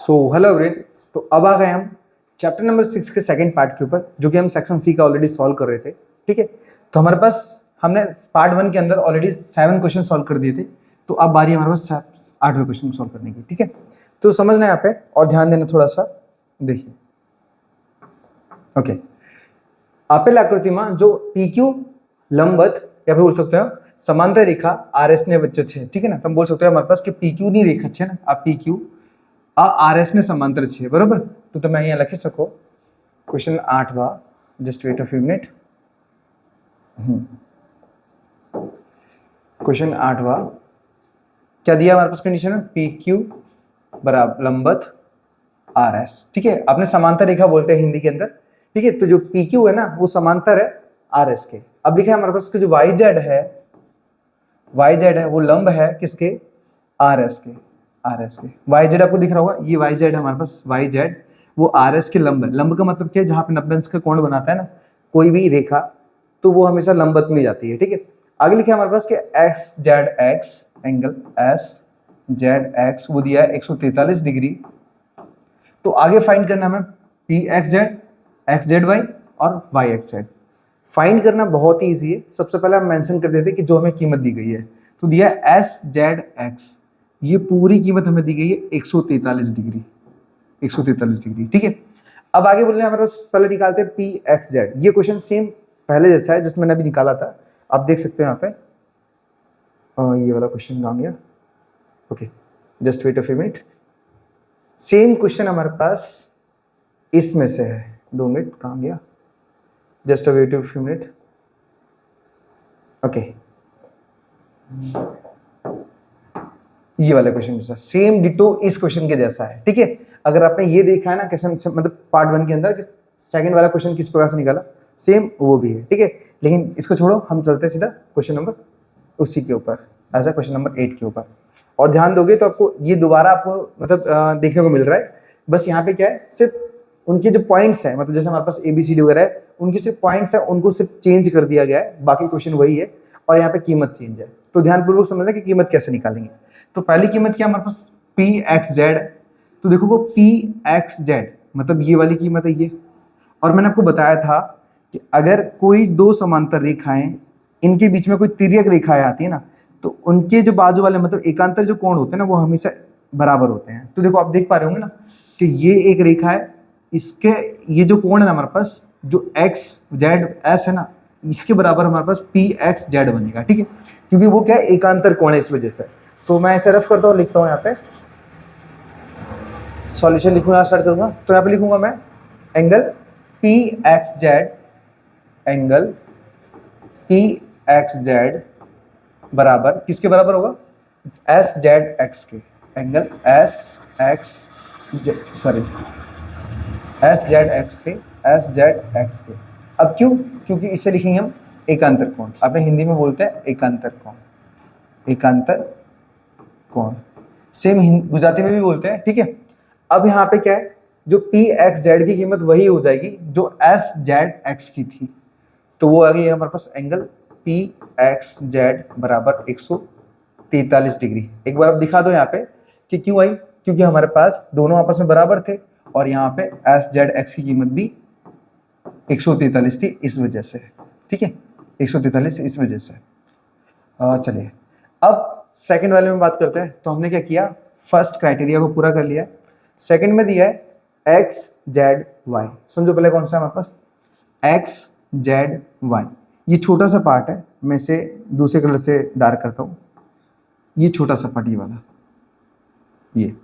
So hello everyone. तो अब आ गए हम चैप्टर नंबर 6 के सेकंड पार्ट के ऊपर, जो कि हम सेक्शन सी का ऑलरेडी सॉल्व कर रहे थे। ठीक है, तो हमारे पास हमने पार्ट 1 के अंदर ऑलरेडी 7 क्वेश्चन सॉल्व कर दिए थे। तो अब बारी हमारे पास 8वें क्वेश्चन सॉल्व करने की। ठीक है, तो समझना यहाँ पे और ध्यान देना थोड़ा सा। देखिए, ओके, आपेल आकृति में जो PQ लंबवत या फिर बोल सकते हो समांतर रेखा RS ने वच्चे छे। ठीक है ना, तो हम बोल सकते हो हमारे पास कि PQ ની રેખા છે ને, આ PQ આ RS ને સમાંતર છે, બરોબર। તો તમે અહીંયા લખી શકો ક્વેશ્ચન 8वा, just wait a few minute. Question 8वा क्या दिया हमारे पास कंडीशन है, PQ बराबर लंबवत RS। ठीक है, आपने समांतर रेखा बोलते हैं हिंदी के अंदर। ठीक है, तो जो PQ है ना वो समांतर है RS के। अब लिखा है हमारे पास जो YZ है, YZ है वो लंब है किसके, RS के। YZ आपको दिख रहा होगा, ये YZ है हमारे पास, YZ वो RS के लंब है। लंब का मतलब क्या है, जहां पे 90 अंश का कोण बनाता है ना कोई भी रेखा, तो वो हमेशा लंबवत में जाती है। ठीक है, आगे लिखा है हमारे पास कि SZX एंगल SZX वो दिया है 143 डिग्री। तो आगे फाइंड करना हमें PXZ, XZY और YXZ। फाइंड करना बहुत ही ईजी है। सबसे पहले हम मेंशन कर देते कि जो हमें कीमत दी गई है, तो दिया है SZX, ये पूरी कीमत हमें दी गई है 143 डिग्री, 143 डिग्री। ठीक है, अब आगे बोलने हमारे पास पहले निकालते हैं PXZ। ये क्वेश्चन सेम पहले जैसा है जिसमें मैंने अभी निकाला था, आप देख सकते हो यहाँ पे। ये वाला क्वेश्चन आ गया, okay, just wait a few minute. Same question हमारे पास इसमें से है, 2 मिनट, कहाँ गया, just wait a few minute. Okay, ये वाला क्वेश्चन जैसा सेम डिटो इस क्वेश्चन के जैसा है। ठीक है, अगर आपने ये देखा है ना क्वेश्चन, मतलब पार्ट 1 के अंदर सेकंड वाला क्वेश्चन किस प्रकार से निकाला, सेम वो भी है। ठीक है, लेकिन इसको छोड़ो, हम चलते हैं सीधा क्वेश्चन नंबर उसी के ऊपर, ऐसा क्वेश्चन नंबर 8 के ऊपर। और ध्यान दोगे तो आपको ये दोबारा आपको मतलब देखने को मिल रहा है। बस यहाँ पे क्या है, सिर्फ उनके जो पॉइंट्स हैं, मतलब जैसे हमारे पास ABCD वगैरह है, उनके सिर्फ पॉइंट्स हैं, उनको सिर्फ चेंज कर दिया गया है, बाकी क्वेश्चन वही है। और यहाँ पे कीमत चेंज है, तो ध्यानपूर्वक समझना कि कीमत कैसे निकालेंगे। तो पहली कीमत क्या हमारे पास, PXZ। तो देखो वो PXZ मतलब ये वाली कीमत है ये। और मैंने आपको बताया था कि अगर कोई दो समांतर रेखाएं, इनके बीच में कोई तिर्यक रेखाएं आती है ना, तो उनके जो बाजू वाले मतलब एकांतर जो कोण होते हैं ना वो हमेशा बराबर होते हैं। तो देखो आप देख पा रहे होंगे ना कि ये एक रेखा है, इसके ये जो कोण है ना हमारे पास, जो XZS है ना, इसके बराबर हमारे पास PXZ बनेगा। ठीक है, क्योंकि वो क्या है, एकांतर कोण है, इस वजह से। तो मैं ऐसे रफ करता हूँ, लिखता हूँ यहाँ पे, सॉल्यूशन लिखूंगा, स्टार्ट करूंगा। तो यहाँ पे लिखूंगा मैं एंगल PXZ, एंगल PXZ बराबर किसके बराबर होगा, SZX के। एंगल SZX के। अब क्यों, क्योंकि इसे लिखेंगे हम एकांतर कोण। अपने हिंदी में बोलते हैं एकांतर कोण, एकांतर कोण, सेम गुजराती में भी बोलते हैं। ठीक है, अब यहाँ पे क्या है, जो PXZ की कीमत वही हो जाएगी जो SZX की थी, तो वो आ गई हमारे पास एंगल PXZ बराबर 143 डिग्री। एक बार आप दिखा दो यहाँ पे कि क्यों आई, क्योंकि हमारे पास दोनों आपस में बराबर थे और यहाँ पे SZX की कीमत भी 143 थी, इस वजह से। ठीक है, 143 इस वजह से। चलिए अब सेकंड वाले में बात करते हैं। तो हमने क्या किया, फर्स्ट क्राइटेरिया को पूरा कर लिया। सेकंड में दिया है XZY। समझो पहले कौन सा है हमारे पास, XZY। ये छोटा सा पार्ट है, मैं इसे दूसरे कलर से डार्क करता हूँ। ये छोटा सा पार्ट, ये वाला, ये।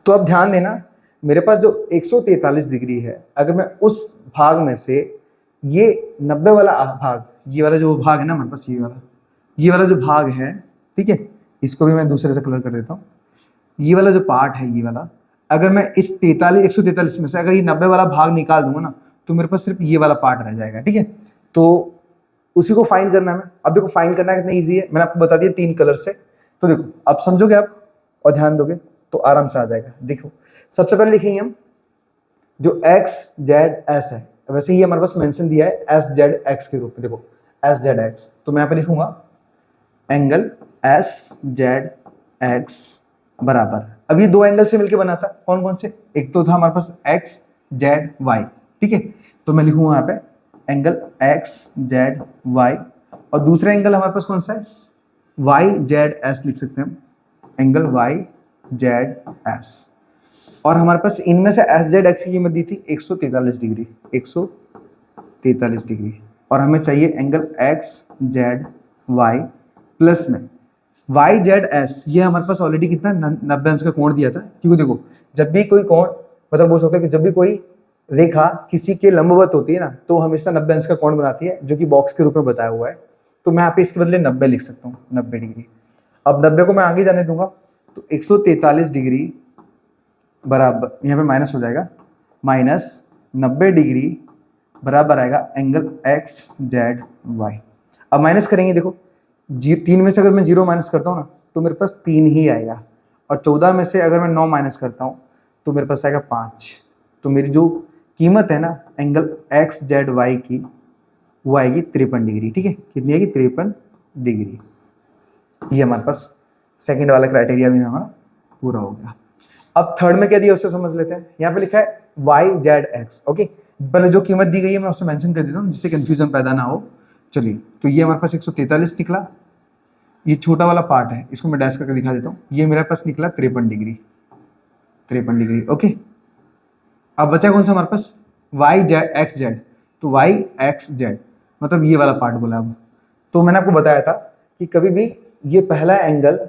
तो अब ध्यान देना, मेरे पास जो 143 डिग्री है, अगर मैं उस भाग में से ये 90 वाला भाग, ये वाला जो भाग है ना हमारे पास, ये वाला जो भाग है, ठीक है, इसको भी मैं दूसरे से कलर कर देता हूँ। ये वाला जो पार्ट है, ये वाला, अगर मैं इस 143 में से अगर ये 90 वाला भाग निकाल दूंगा ना, तो मेरे पास सिर्फ ये वाला पार्ट रह जाएगा। ठीक है, तो उसी को फाइंड करना है। अब देखो फाइंड करना कितना ईजी है, मैंने आपको बता दिया 3 कलर से। तो देखो आप समझोगे आप और ध्यान दोगे तो आराम से आ जाएगा। देखो सबसे पहले लिखेंगे हम जो XZS है, वैसे ही हमारे पास मेंशन दिया है SZX के रूप में। देखो SZX, तो मैं यहाँ पे लिखूंगा एंगल SZX बराबर, अब ये दो एंगल से मिलके बना था, कौन कौन से, एक तो था हमारे पास एक्स जेड वाई, ठीक है, तो मैं लिखूंगा यहाँ पे एंगल एक्स जेड वाई, और दूसरा एंगल हमारे पास कौन सा है, वाई जेड एस लिख सकते हैं हम, एंगल वाई जेड एस, और हमारे पास इनमें से एस जेड एक्स की कीमत दी थी 143 डिग्री, 143 डिग्री, और हमें चाहिए angle X Z Y plus में वाई जेड एस, ये हमारे पास ऑलरेडी कितना 90 अंश का कोण दिया था, क्योंकि देखो जब भी कोई कोण, मतलब बोल सकते हैं कि जब भी कोई रेखा किसी के लंबवत होती है ना, तो हमेशा 90 अंश का कोण बनाती है, जो कि बॉक्स के रूप में बताया हुआ है, तो मैं यहाँ पे इसके बदले 90 लिख सकता हूँ, 90 डिग्री। अब 90 को मैं आगे जाने दूंगा, तो 143 डिग्री बराबर, यहाँ पे माइनस हो जाएगा, माइनस 90 डिग्री बराबर आएगा एंगल एक्स जेड वाई। अब माइनस करेंगे, देखो तीन में से अगर मैं 0 माइनस करता हूँ ना, तो मेरे पास 3 ही आएगा, और 14 में से अगर मैं 9 माइनस करता हूँ तो मेरे पास आएगा 5, तो मेरी जो कीमत है ना एंगल एक्स जेड वाई की, वो आएगी 53 डिग्री, ठीक है, कितनी आएगी, 53 डिग्री। ये हमारे पास सेकंड वाला क्राइटेरिया भी हमारा पूरा हो गया। अब थर्ड में क्या दिया उससे समझ लेते हैं, यहाँ पे लिखा है वाई जेड एक्स, ओके, पहले जो कीमत दी गई है मैं उससे मेंशन कर देता हूँ जिससे कंफ्यूजन पैदा ना हो। चलिए, तो ये हमारे पास 143 निकला, ये छोटा वाला पार्ट है, इसको मैं डैश करके दिखा देता हूँ, ये मेरे पास निकला 53 डिग्री, 53 डिग्री, ओके। अब बचा कौन सा हमारे पास, वाई जेड एक्स जेड, तो वाई एक्स जेड मतलब ये वाला पार्ट बोला। अब तो मैंने आपको बताया था कि कभी भी ये पहला एंगल,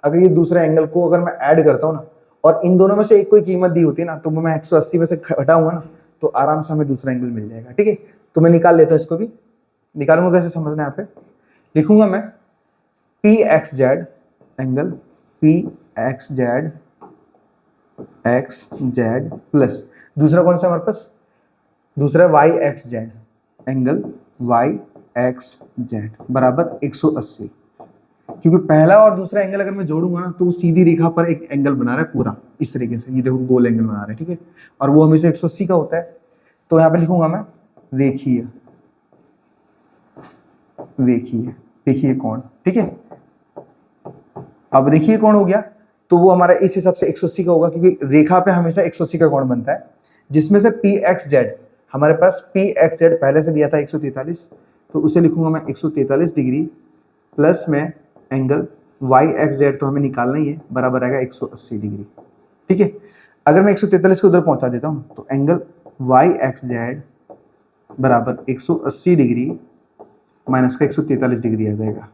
अगर ये दूसरा एंगल को अगर मैं ऐड करता हूँ ना, और इन दोनों में से एक कोई कीमत दी होती है ना, तो मैं 180 में से घटाऊंगा ना, तो आराम से हमें दूसरा एंगल मिल जाएगा, ठीक है। तो मैं निकाल लेता हूँ, इसको भी निकालूंगा, कैसे समझना है, यहाँ पे लिखूंगा मैं P X Z angle P X Z plus दूसरा कौन सा हमारे पास, दूसरा Y X Z angle Y X Z बराबर 180, क्योंकि पहला और दूसरा एंगल अगर मैं जोड़ूंगा ना, तो वो सीधी रेखा पर एक एंगल बना रहा है पूरा इस तरीके से, ये देखो गोल एंगल बना रहा है, ठीक है, और वो हमेशा 180 का होता है। तो यहाँ पे लिखूंगा मैं रेखीय, रेखीय रेखीय कोण, ठीक है। अब रेखीय कोण हो गया, तो वो हमारा इस हिसाब से 180 का होगा, क्योंकि रेखा पे हमेशा 180 का कोण बनता है, जिसमें से पी एक्स जेड, हमारे पास पी एक्स जेड पहले से दिया था 143, तो उसे लिखूंगा मैं 143 डिग्री प्लस में एंगल वाई एक्स जेड, तो हमें निकालना ही है, बराबर आएगा 180 डिग्री, ठीक है। अगर मैं 143 को उधर पहुंचा देता हूं, तो एंगल वाई एक्स जेड बराबर 180 डिग्री माइनस का 143 डिग्री आ जाएगा,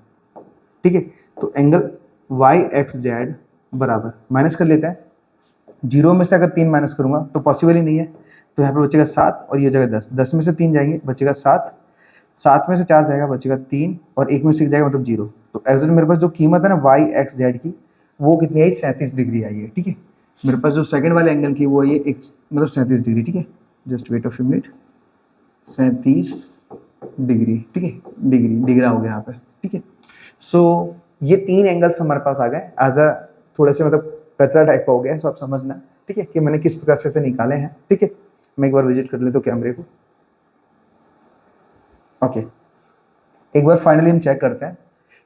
ठीक है। तो एंगल वाई एक्स जेड बराबर, माइनस कर लेते हैं, 0 में से अगर 3 माइनस करूंगा तो पॉसिबल ही नहीं है, तो यहाँ पे बचेगा 7 और ये हो जाएगा 10, 10 में से 3 जाएंगे बचेगा 7, 7 में से 4 जाएगा बचेगा 3, और 1 में से 1 जाएगा मतलब 0। तो एक्जेक्ट मेरे पास जो कीमत है ना वाई एक्स जेड की, वो कितनी आई, 37 डिग्री आई है, ठीक है। मेरे पास जो सेकंड वाले एंगल की वो आई है मतलब 37 डिग्री, ठीक है, just weight of a minute, 37 degree, ठीक है, डिग्रा हो गया यहाँ पे, ठीक है। सो ये 3 एंगल्स हमारे पास आ गए एज अ थोड़े से मतलब कचरा टाइप का हो गया, सो आप समझना, ठीक है, कि मैंने किस प्रकार से निकाले हैं, ठीक है। मैं एक बार विजिट कर लेता हूँ कैमरे को, ओके। एक बार फाइनली हम चेक करते हैं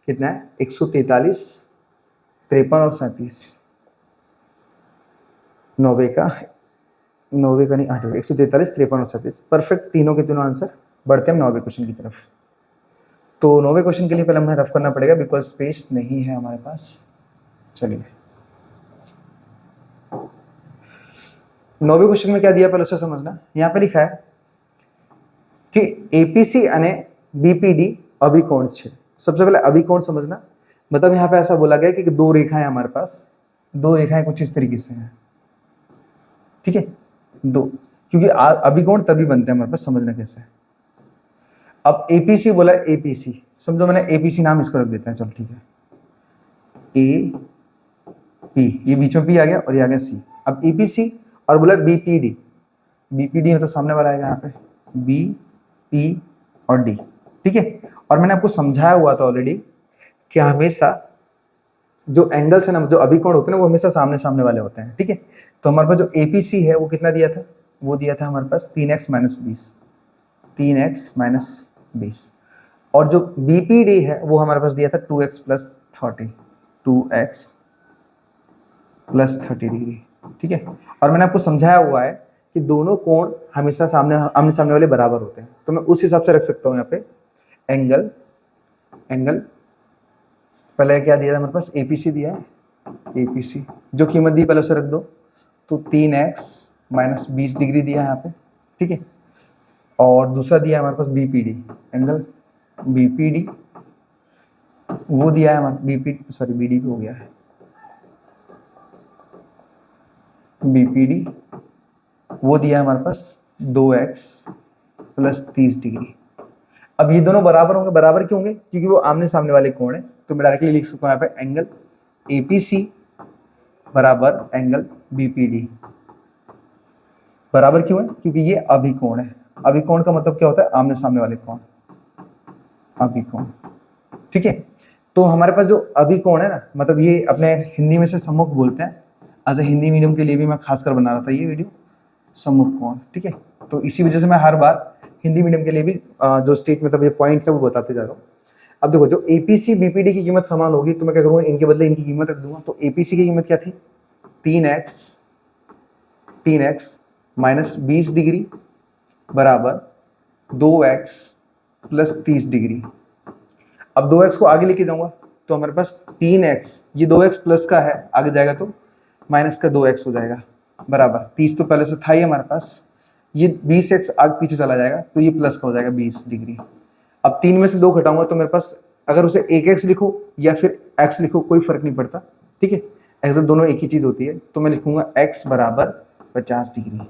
कितना है, 143, 53 और 37, 90 का नहीं, 8 143, 53 और 37, परफेक्ट, तीनों के तीनों आंसर। बढ़ते हैं 9वें क्वेश्चन की तरफ। तो 9वें क्वेश्चन के लिए पहले हमें रफ करना पड़ेगा, बिकॉज स्पेस नहीं है हमारे पास। चलिए, 9वें क्वेश्चन में क्या दिया पहले उसे समझना। यहाँ पे लिखा है कि एपीसी અને बीपीडी अभिकोण છે। सबसे पहले अभिकोण समझना, मतलब यहाँ पे ऐसा बोला गया कि दो रेखाएं हमारे पास, दो रेखाएं कुछ इस तरीके से हैं, ठीक है, दो, क्योंकि अभिकोण तभी बनते हैं हमारे पास, समझना कैसे है। अब एपीसी बोला, एपीसी समझो, मैंने एपीसी नाम इसको रख देता है, चलो ठीक है, ए पी, ये बीच में पी आ गया और ये आ गया सी। अब एपीसी और बोला बीपीडी, बीपीडी मतलब सामने वाला आएगा यहाँ पे बी पी और डी, ठीक है। और मैंने आपको समझाया हुआ था ऑलरेडी कि हमेशा जो एंगल्स है ना, जो अभिकोण होते हैं ना, वो हमेशा सामने सामने वाले होते हैं, ठीक है। तो हमारे पास जो एपीसी है वो कितना दिया था, वो दिया था हमारे पास 3x माइनस 20, 3x माइनस 20, और जो बीपीडी है वो हमारे पास दिया था 2x plus 30, 2x plus 30 degree, ठीक है। और मैंने आपको समझाया हुआ है कि दोनों कोण हमेशा आमने सामने वाले बराबर होते हैं, तो मैं उस हिसाब से रख सकता हूँ यहाँ पे एंगल पहले क्या दिया था हमारे पास, एपीसी दिया है, एपीसी जो कीमत दी पहले उसे रख दो, तो 3x माइनस 20 डिग्री दिया है यहाँ पे, ठीक है। और दूसरा दिया है हमारे पास बीपीडी, एंगल बीपीडी वो दिया है हमारे बीडी हो गया है, बीपीडी वो दिया है हमारे पास 2x प्लस 30 डिग्री। अब ये दोनों बराबर होंगे, बराबर क्यों होंगे, क्योंकि वो आमने सामने वाले कोण है, तो मैं डायरेक्टली लिख सकता हूँ यहाँ पे एंगल एपीसी बराबर एंगल बीपीडी। बराबर क्यों है, क्योंकि ये अभिकोण है। अभिकोण का मतलब क्या होता है, आमने सामने वाले कोण, अभिकोण, ठीक है। तो हमारे पास जो अभिकोण है ना, मतलब ये अपने हिंदी में से सम्मुख बोलते हैं, एज ए हिंदी मीडियम के लिए भी मैं खासकर बना रहा था ये वीडियो, सम्मुख कोण, ठीक है। तो इसी वजह से मैं हर बार हिंदी मीडियम के लिए भी जो स्टेट मतलब ये पॉइंट्स है वो बताते जा रहा हूँ। अब देखो, जो एपीसी बीपीडी की कीमत समान होगी तो मैं क्या करूँगा, इनके बदले इनकी कीमत रख दूंगा। तो एपीसी की कीमत क्या थी, 3x माइनस 20 डिग्री बराबर 2x प्लस 30 डिग्री। अब 2x को आगे लेके जाऊंगा तो हमारे पास 3x, ये 2x प्लस का है, आगे जाएगा तो माइनस का 2x हो जाएगा बराबर 30, तो पहले से था ही हमारे पास, ये 20x आगे पीछे चला जाएगा तो ये प्लस का हो जाएगा 20 डिग्री। अब 3 में से 2 घटाऊंगा तो मेरे पास, अगर उसे 1x लिखो या फिर x लिखो कोई फर्क नहीं पड़ता, ठीक है, ऐसे दोनों एक ही चीज होती है। तो मैं लिखूंगा x बराबर 50 डिग्री,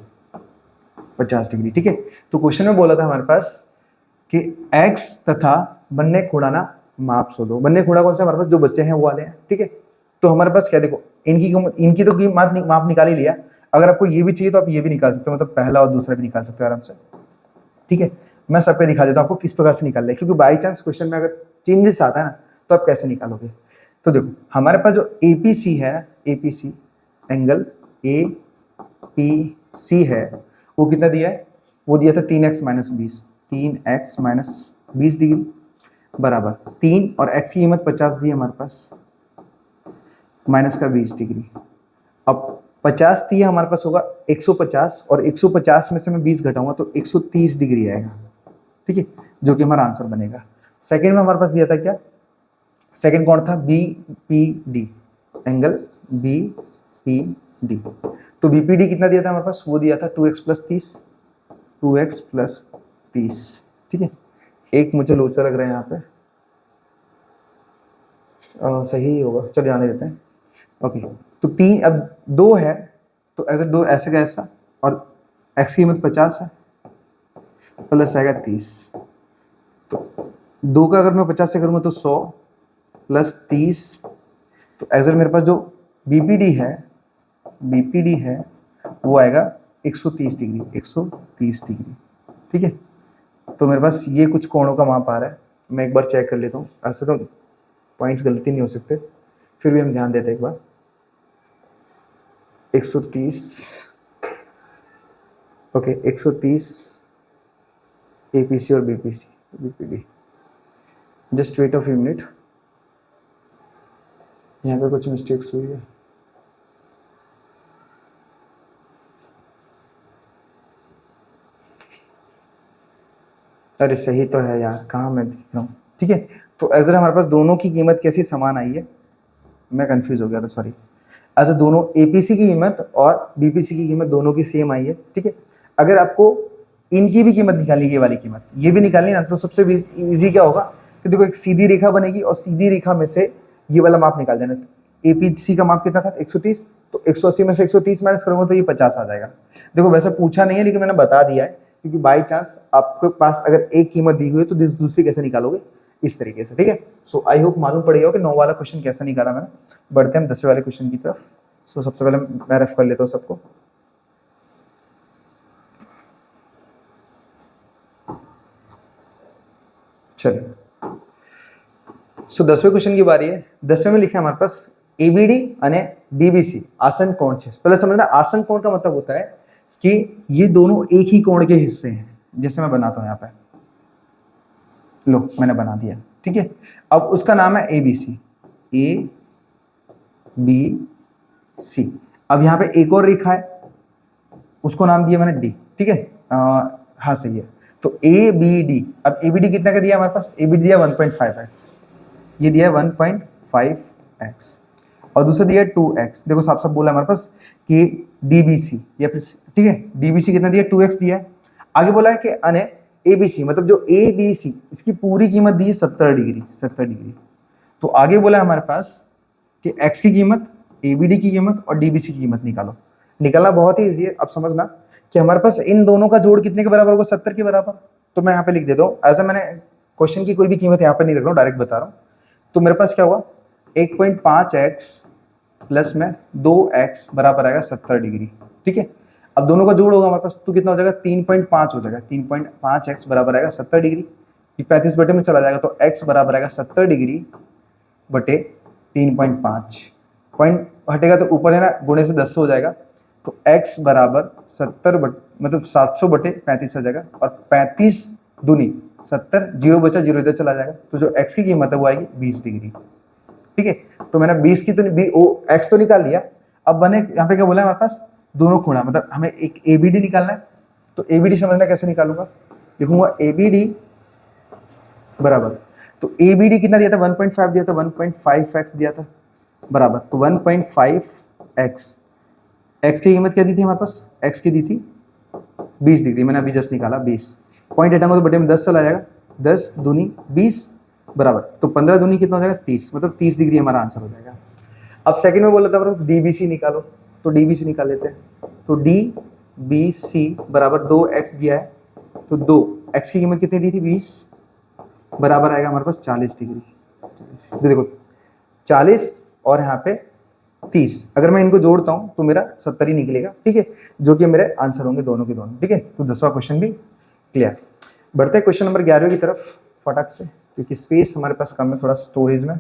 50 डिग्री, ठीक है। तो क्वेश्चन में बोला था हमारे पास कि x तथा बन्ने खुणा ना माप शोधो। बन्ने खुणा कौन सा, हमारे पास जो बच्चे हैं वो वाले हैं, ठीक है। तो हमारे पास क्या, देखो इनकी तो माप निकाल ही लिया, अगर आपको ये भी चाहिए तो आप ये भी निकाल सकते हो, मतलब पहला और दूसरा भी निकाल सकते हो आराम से, ठीक है। मैं सबके दिखा देता हूँ आपको किस प्रकार से निकालना है, क्योंकि बाई चांस क्वेश्चन में अगर चेंजेस आता है ना तो आप कैसे निकालोगे। तो देखो हमारे पास जो एपीसी है, APC angle A P C है, वो कितना दिया है, वो दिया था 3x minus 20, 3x minus 20 degree बराबर 3 और x की कीमत 50 दी है हमारे पास, माइनस का 20 डिग्री। अब 50 दी है हमारे पास, होगा 150 और 150 में से मैं 20 घटाऊंगा तो 130 डिग्री आएगा, ठीक है, जो कि हमारा आंसर बनेगा। सेकंड में हमारे पास दिया था क्या, सेकंड कौन था, B P D, angle B P D. तो बीपीडी कितना दिया था हमारे पास, वो दिया था 2x प्लस 30, 2x प्लस 30, ठीक है। एक मुझे लोचा लग रहा है यहाँ पे, सही ही होगा, चलो जाने देते हैं, ओके। तो 3, अब 2 है तो ऐसे 2 ऐसे का ऐसा, और x की कीमत 50 है, प्लस आएगा 30, तो 2 का अगर मैं 50 से करूँगा तो 100 प्लस 30, तो एज मेरे पास जो बीपीडी है वो आएगा 130 डिग्री, 130 डिग्री, ठीक है। तो मेरे पास ये कुछ कोणों का माप आ रहा है, मैं एक बार चेक कर लेता हूँ, ऐसे तो पॉइंट्स गलती नहीं हो सकते, फिर भी हम ध्यान देते हैं एक बार। 130, ओके, 130 एपीसी और BPD, just wait a few minute, यहाँ पे कुछ मिस्टेक्स हुई है। अरे सही तो है यार, कहाँ मैं देख रहा हूँ, ठीक है। तो एज हमारे पास दोनों की कीमत कैसी समान आई है, मैं कंफ्यूज हो गया था, सॉरी। एज दोनों एपीसी की कीमत और बीपीसी की कीमत दोनों की सेम आई है, ठीक है। अगर आपको इनकी भी कीमत निकालनी, ये वाली कीमत ये भी निकालनी ना, तो सबसे इजी क्या होगा कि देखो एक सीधी रेखा बनेगी और सीधी रेखा में से ये वाला माप निकाल देना। एपीसी का माप कितना था, 130, तो 180 में से 130 माइनस करूंगा तो ये 50 आ जाएगा। देखो वैसे पूछा नहीं है लेकिन मैंने बता दिया है, क्योंकि बाई चांस आपके पास अगर एक कीमत दी हुई है तो दूसरी कैसे निकालोगे, इस तरीके से, ठीक है। सो आई होप मालूम पड़ गया हो कि 9 वाला क्वेश्चन कैसा निकाला मैंने। बढ़ते हैं हम 10वें वाले क्वेश्चन की तरफ। सो सबसे पहले मैं रेफ कर लेता हूँ सबको। चलिए, सो 10वें क्वेश्चन की बारी है। 10वें में लिखा है हमारे पास एबीडी અને डीबीसी आसन कोण है। पहले समझना, आसन कोण का मतलब होता है कि ये दोनों एक ही कोण के हिस्से हैं। जैसे मैं बनाता हूं यहाँ पे, लो मैंने बना दिया, ठीक है। अब उसका नाम है एबीसी, ए बी सी। अब यहाँ पे एक और रेखा है, उसको नाम दिया मैंने डी, ठीक है। हाँ सही है। तो ए बी डी, अब ए बी डी कितना का दिया हमारे पास, ए बी डी दिया 1.5x, ये दिया 1.5x, और दूसरा दिया 2x। देखो साफ साफ बोला हमारे पास कि डी बी सी, या फिर ठीक है डी बी सी कितना दिया 2x दिया है। आगे बोला है कि अने ए बी सी, मतलब जो ए बी सी इसकी पूरी कीमत दी है 70 डिग्री, 70 डिग्री। तो आगे बोला है हमारे पास कि x की कीमत, ए बी डी की कीमत और डी बी सी की कीमत निकालो। निकालना बहुत ही ईजी है। अब समझना कि हमारे पास इन दोनों का जोड़ कितने के बराबर होगा, 70 के बराबर। तो मैं यहाँ पे लिख देता हूँ, ऐसा मैंने क्वेश्चन की कोई भी कीमत यहाँ पे नहीं रख रहा हूँ, डायरेक्ट बता रहा हूँ। तो मेरे पास क्या होगा, 1.5x प्लस में 2x बराबर आएगा 70 डिग्री, ठीक है। अब दोनों का जोड़ होगा हमारे पास, तो कितना हो जाएगा, 3.5 हो जाएगा। 3.5x बराबर आएगा 70 डिग्री, 35 बटे में चला जाएगा, तो x बराबर आएगा 70 डिग्री बटे 3.5। पॉइंट हटेगा तो ऊपर है ना, गुणे से 10 हो जाएगा, तो x बराबर 70 मतलब 700 बटे 35 हो जाएगा, और 35 दूनी 70, जीरो बचा, जीरो इधर चला जाएगा, तो जो x की कीमत है वो आएगी 20 डिग्री, ठीक है। तो मैंने 20 की तो x तो निकाल लिया। अब बने यहाँ पे क्या बोला है हमारे पास, दोनों खूणा, मतलब हमें एक ए बी डी निकालना है। तो ए बी डी समझना कैसे निकालूंगा, लिखूंगा ए बी डी बराबर, तो ए बी डी कितना दिया था, 1.5 दिया था, 1.5x दिया था बराबर, तो 1.5x, x की कीमत क्या दी थी हमारे पास, x की दी थी 20 डिग्री, मैंने अभी जस्ट निकाला 20, पॉइंट हटाऊंगा तो बटे में 10 चला जाएगा, 10 दूनी 20 बराबर, तो 15 दूनी कितना हो जाएगा 30, मतलब 30 डिग्री हमारा आंसर हो जाएगा। अब सेकंड में बोला था बस डी बी सी निकालो, तो डी बी सी निकाल लेते हैं। तो डी बी सी बराबर 2x दिया है, तो 2x की कीमत कितनी दी थी 20 बराबर आएगा हमारे पास 40 डिग्री। देखो 40 और यहाँ पे 30, अगर मैं इनको जोड़ता हूँ तो मेरा 70 ही निकलेगा, ठीक है, जो कि मेरे आंसर होंगे दोनों के दोनों, ठीक है। तो 10वां क्वेश्चन भी क्लियर। बढ़ते हैं क्वेश्चन नंबर 11 की तरफ फटाक से, क्योंकि स्पेस हमारे पास कम है थोड़ा स्टोरेज में।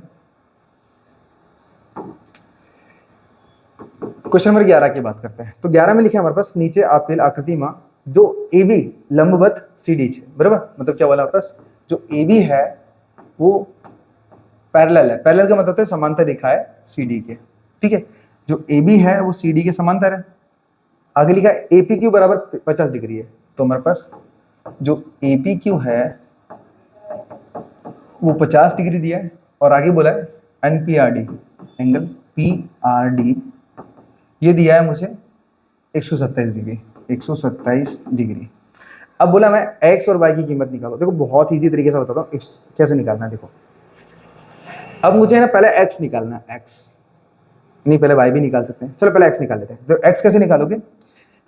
क्वेश्चन नंबर 11 की बात करते हैं। तो 11 में लिखे हमारे पास, नीचे आपेल आकृति में जो ए बी लंबवत सी डी है, बराबर, मतलब क्या बोला हमारे पास, जो ए बी है वो पैरेलल है। पैरेलल का मतलब होता है समांतर रेखा है सी डी के, ठीक है। जो ए बी है वो सी डी के समांतर है। आगे लिखा है ए पी क्यू बराबर 50 डिग्री है, तो हमारे पास जो ए पी क्यू है वो 50 डिग्री दिया है, और आगे बोला है N P R D, angle P R D ये दिया है मुझे 127 डिग्री, 127 डिग्री। अब बोला मैं x और y की कीमत निकालो। देखो बहुत इजी तरीके से बताता हूँ कैसे निकालना है। देखो अब मुझे ना पहले x निकालना है, x नहीं, पहले y भी निकाल सकते हैं, चलो पहले x निकाल लेते हैं। तो x कैसे निकालोगे,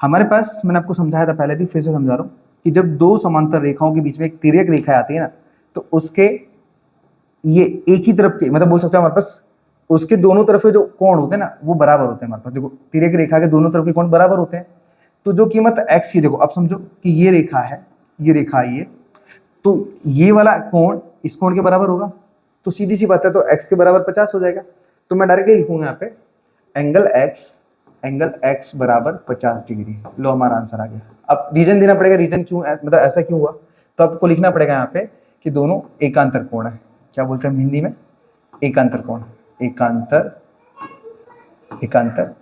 हमारे पास मैंने आपको समझाया था पहले भी, फिर से समझा रहा हूँ कि जब दो समांतर रेखाओं के बीच में एक तिर्यक रेखा आती है ना, तो उसके ये एक ही तरफ के, मतलब बोल सकते हो हमारे पास उसके दोनों तरफ के जो कोण होते हैं ना वो बराबर होते हैं हमारे पास। देखो तिर्यक रेखा के दोनों तरफ के कोण बराबर होते हैं, तो जो कीमत x की, देखो अब समझो कि ये रेखा है, ये रेखा है ये, तो ये वाला कोण इस कोण के बराबर होगा, तो सीधी सी बात है, तो x के बराबर 50 हो जाएगा। तो मैं डायरेक्टली लिखूंगा यहाँ पे एंगल x बराबर 50 डिग्री। लो हमारा आंसर आ गया। अब रीजन देना पड़ेगा, रीजन क्यों, मतलब ऐसा क्यों हुआ, तो आपको लिखना पड़ेगा यहाँ पे कि दोनों एकांतर कोण है। क्या बोलते हैं हिंदी में, एकांतर कोण, एकांतर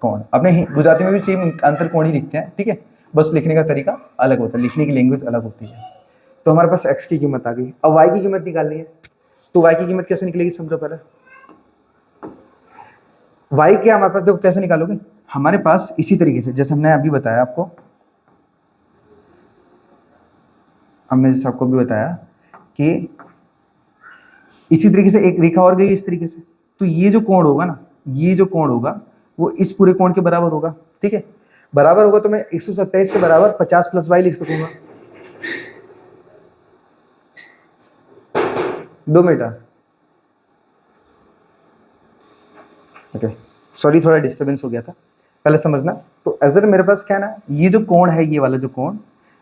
कोण। अपने गुजराती में भी सेम एकांतर कोण ही लिखते हैं, ठीक है, बस लिखने का तरीका अलग होता है, लिखने की लैंग्वेज अलग होती है। तो हमारे पास x की कीमत आ गई। अब y की कीमत निकालनी है, तो y की कीमत कैसे निकलेगी समझो पहले। y क्या हमारे पास, देखो कैसे निकालोगे, हमारे पास इसी तरीके से जैसे हमने अभी बताया आपको, हमने जैसे आपको भी बताया कि इसी तरीके से एक रेखा और गई इस तरीके से, तो ये जो कोण होगा ना, ये जो कोण होगा वो इस पूरे कोण के बराबर होगा, ठीक है। बराबर होगा तो मैं 127 के बराबर 50 प्लस y लिख सकूंगा। 2 मीटर, ओके, सॉरी थोड़ा डिस्टर्बेंस हो गया था, पहले समझना। तो एज मेरे पास क्या है ना, ये जो कोण है, ये वाला जो कोण,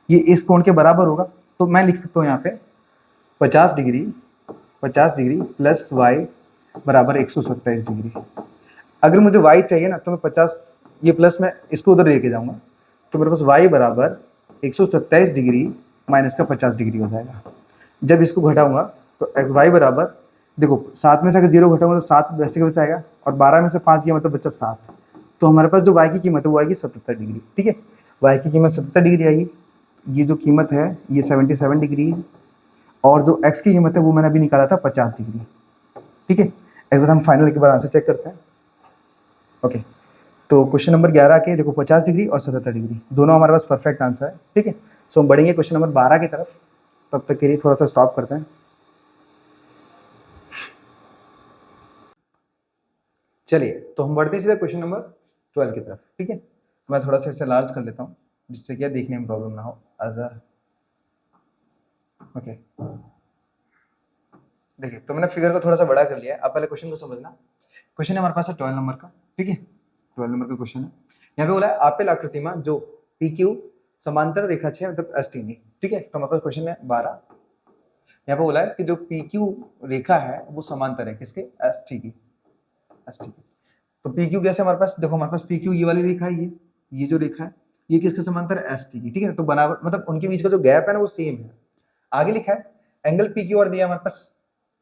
ये इस कोण के बराबर होगा, तो मैं लिख सकता हूँ यहाँ पे 50 डिग्री प्लस y बराबर 127 डिग्री। अगर मुझे y चाहिए ना, तो मैं 50, ये प्लस में इसको उधर लेके जाऊंगा, तो मेरे पास y बराबर 127 डिग्री माइनस का 50 डिग्री हो जाएगा। जब इसको घटाऊंगा तो एक्स वाई बराबर, देखो 7 में से अगर 0 घटाऊंगा तो 7 वैसे के वैसे आएगा, और 12 में से 5 गया मतलब बच्चा 7, तो हमारे पास जो y की कीमत है वो आएगी 77 डिग्री, ठीक है। y की कीमत 77 डिग्री आएगी, ये जो कीमत है ये 77 डिग्री है, और जो x की कीमत है वो मैंने अभी निकाला था 50 डिग्री, ठीक है। अगर हम फाइनल एक बार आंसर चेक करते हैं। ओके, तो क्वेश्चन नंबर 11 के देखो 50 डिग्री और 77 डिग्री दोनों हमारे पास परफेक्ट आंसर है, ठीक है। सो हम बढ़ेंगे क्वेश्चन नंबर 12 की तरफ, तब तक के लिए थोड़ा सा स्टॉप करते हैं। चलिए, तो हम बढ़ते हैं सीधा क्वेश्चन नंबर 12 की तरफ, ठीक है। मैं थोड़ा सा इसे लार्ज कर लेता हूँ जिससे क्या देखने में प्रॉब्लम ना हो। ओके, देखिए तो मैंने फिगर को थोड़ा सा बड़ा कर लिया है। अब पहले क्वेश्चन को समझना। क्वेश्चन है हमारे पास है 12 नंबर का, ठीक है। 12 नंबर का क्वेश्चन है। यहाँ पे बोला है आपेल आकृति में जो पी क्यू समांतर रेखा है मतलब एस टी में, ठीक है। तो हमारे पास क्वेश्चन है 12। यहाँ पे बोला है कि जो पी क्यू रेखा है वो समांतर है किसके, एस टी की, एस टी की। तो पी क्यू कैसे हमारे पास, देखो हमारे पास पी क्यू ये वाली रेखा है, ये जो रेखा है ये किसके समांतर है, एस टी की, ठीक है। तो बराबर मतलब उनके बीच का जो गैप है ना वो सेम है। आगे लिखा है एंगल पी क्यू आर दिया हमारे पास,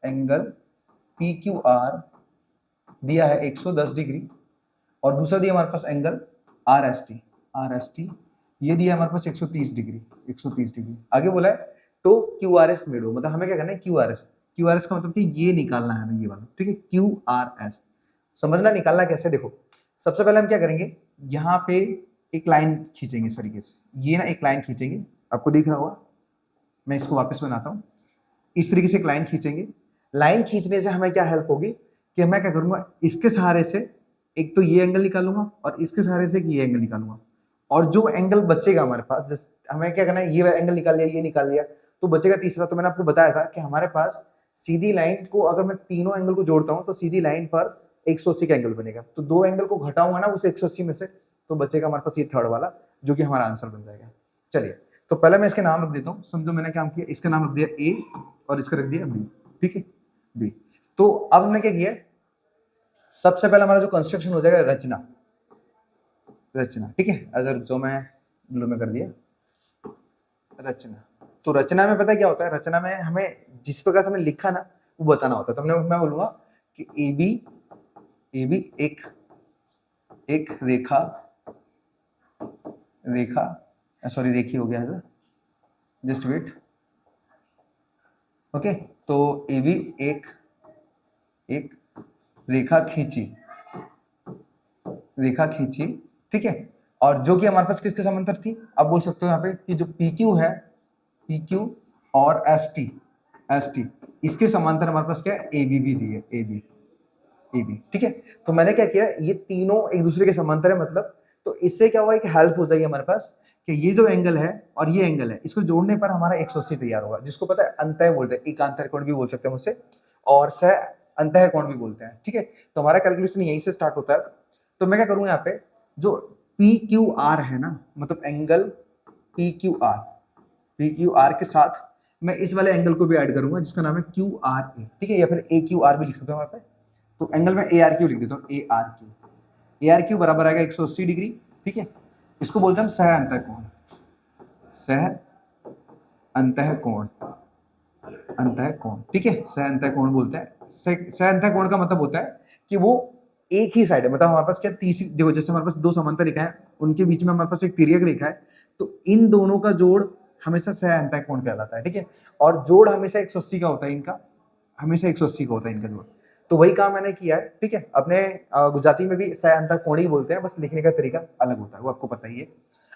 एंगल पी क्यू आर दिया है 110 डिग्री, और दूसरा दिया हमारे पास angle R S T, R S T ये दिया हमारे पास 130 डिग्री, 130 डिग्री। आगे बोला है तो क्यू आर एस मेडो, मतलब हमें क्या करना है, Q R S, Q R S का मतलब कि ये निकालना है हमें, ये वाला, ठीक है। क्यू आर एस समझना, निकालना कैसे, देखो सबसे पहले हम क्या करेंगे, यहाँ पे एक लाइन खींचेंगे इस तरीके से, ये ना एक लाइन खींचेंगे, आपको दिख रहा होगा, मैं इसको वापस बनाता हूँ। इस तरीके से एक लाइन खींचेंगे। लाइन खींचने से हमें क्या हेल्प होगी कि मैं क्या करूंगा, इसके सहारे से एक तो ये एंगल निकालूंगा और इसके सहारे से एक ये एंगल निकालूंगा, और जो एंगल बचेगा हमारे पास, जैसे हमें क्या करना है, ये एंगल निकाल लिया, ये निकाल लिया, तो बचेगा तीसरा। तो मैंने आपको बताया था कि हमारे पास सीधी लाइन को अगर मैं तीनों एंगल को जोड़ता हूं तो सीधी लाइन पर 180 का एंगल बनेगा। तो दो एंगल को घटाऊंगा ना उस 180 में से, तो बचेगा हमारे पास ये थर्ड वाला, जो कि हमारा आंसर बन जाएगा। चलिए, तो पहले मैं इसके नाम रख देता हूँ, समझो मैंने क्या किया, इसका नाम रख दिया ए और इसका रख दिया बी, ठीक है, बी। तो अब हमने क्या किया, सबसे पहले हमारा जो कंस्ट्रक्शन हो जाएगा रचना, रचना, ठीक है। अगर जो मैं ब्लू में कर दिया रचना, तो रचना में पता है क्या होता है, रचना में हमें जिस प्रकार से हमें लिखा ना वो बताना होता है। तो मैं बोलूंगा कि ए बी एक रेखा, रेखा सॉरी रेखी हो गया है, जस्ट वेट, ओके। तो ए बी एक रेखा खींची, रेखा खींची, ठीक है। और जो कि हमारे पास किसके समांतर थी, आप बोल सकते हो यहाँ पे कि जो पी क्यू है, पी क्यू और एस टी, एस टी इसके समांतर हमारे पास क्या है, ए बी भी दी है, ए बी, ठीक है। तो मैंने क्या किया, ये तीनों एक दूसरे के समांतर है मतलब, तो इससे क्या हुआ, एक हेल्प हो जाएगी हमारे पास कि ये जो एंगल है और ये एंगल है, इसको जोड़ने पर हमारा 180 तैयार होगा, जिसको पता है अंतः बोलते हैं, एकांतर कोण भी बोल सकते हैं उसे, और सह अंतः कोण भी बोलते हैं, ठीक है। तो हमारा कैलकुलेशन यहीं से स्टार्ट होता है। तो मैं क्या करूंगा यहाँ पे, जो पी क्यू आर है ना, मतलब angle P Q are, P Q are के साथ मैं इस वाले एंगल को भी ऐड करूंगा जिसका नाम है क्यू आर ए, ठीक है, या फिर ए क्यू आर भी लिख सकते हो यहाँ पे। तो एंगल में ए आर क्यू लिख देता हूँ, ए आर क्यू बराबर आएगा 180 डिग्री, ठीक है। इसको बोलते हैं हम सह अंतः कोण, सह अंतः कोण, अंतः कोण, ठीक है, सह अंतः कोण बोलते हैं। सह अंतः कोण का मतलब होता है कि वो एक ही साइड है, मतलब हमारे पास क्या तीसरी, देखो जैसे हमारे पास दो समांतर रेखा है, उनके बीच में हमारे पास एक तिर्यक रेखा है, तो इन दोनों का जोड़ हमेशा सह अंतः कोण कहलाता है, ठीक है। और जोड़ हमेशा 180 का होता है इनका, हमेशा 180 का होता है इनका जोड़। तो वही काम मैंने किया है, ठीक है। अपने गुजराती में भी सह अंतः कोण ही बोलते हैं, बस लिखने का तरीका अलग होता है, वो आपको पता ही है।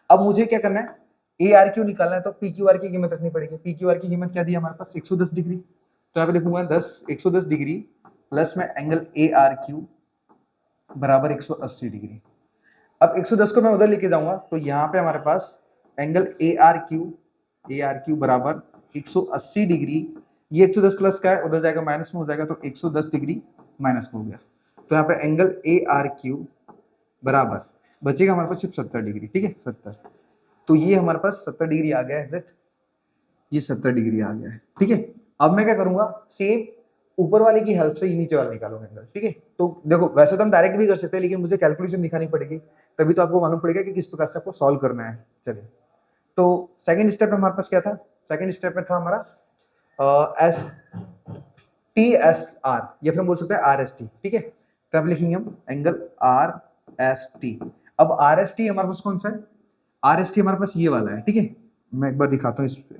अब मुझे क्या करना है, ए आर क्यू निकालना है, तो पी क्यू आर की कीमत रखनी पड़ेगी। पी क्यू आर की कीमत क्या दी हमारे पास, 110 डिग्री। तो यहाँ पे लिखूंगा 110 डिग्री प्लस में एंगल ए आर क्यू बराबर 180 डिग्री। अब 110 को मैं उधर लेके जाऊंगा, तो यहाँ पे हमारे पास एंगल ए आर क्यू बराबर 180 डिग्री, ये 110 प्लस का है, उधर जाएगा माइनस में हो जाएगा, तो 110 डिग्री माइनस में हो गया। तो यहाँ पे एंगल ए आर क्यू बराबर बचेगा हमारे पास सिर्फ 70 डिग्री, ठीक है, 70। तो ये हमारे पास 70 डिग्री आ गया है एग्जैक्ट, ये 70 डिग्री आ गया है, ठीक है। अब मैं क्या करूंगा, सेम ऊपर वाले की हेल्प से ये नीचे वाला निकालूंगा एंगल, ठीक है। तो देखो वैसे तो हम डायरेक्ट भी कर सकते हैं, लेकिन मुझे कैलकुलेशन दिखानी पड़ेगी, तभी तो आपको मालूम पड़ेगा कि किस प्रकार से आपको सॉल्व करना है। चलिए, तो सेकंड स्टेप में हमारे पास क्या था, सेकंड स्टेप में था हमारा एस टी एस आर, या फिर हम बोल सकते हैं आर एस टी, ठीक है। तब लिखेंगे हम एंगल आर एस टी। अब आर एस टी हमारे पास कौन सा है? आर एस टी हमारे पास ये वाला है, ठीक है, मैं एक बार दिखाता हूँ इस पे।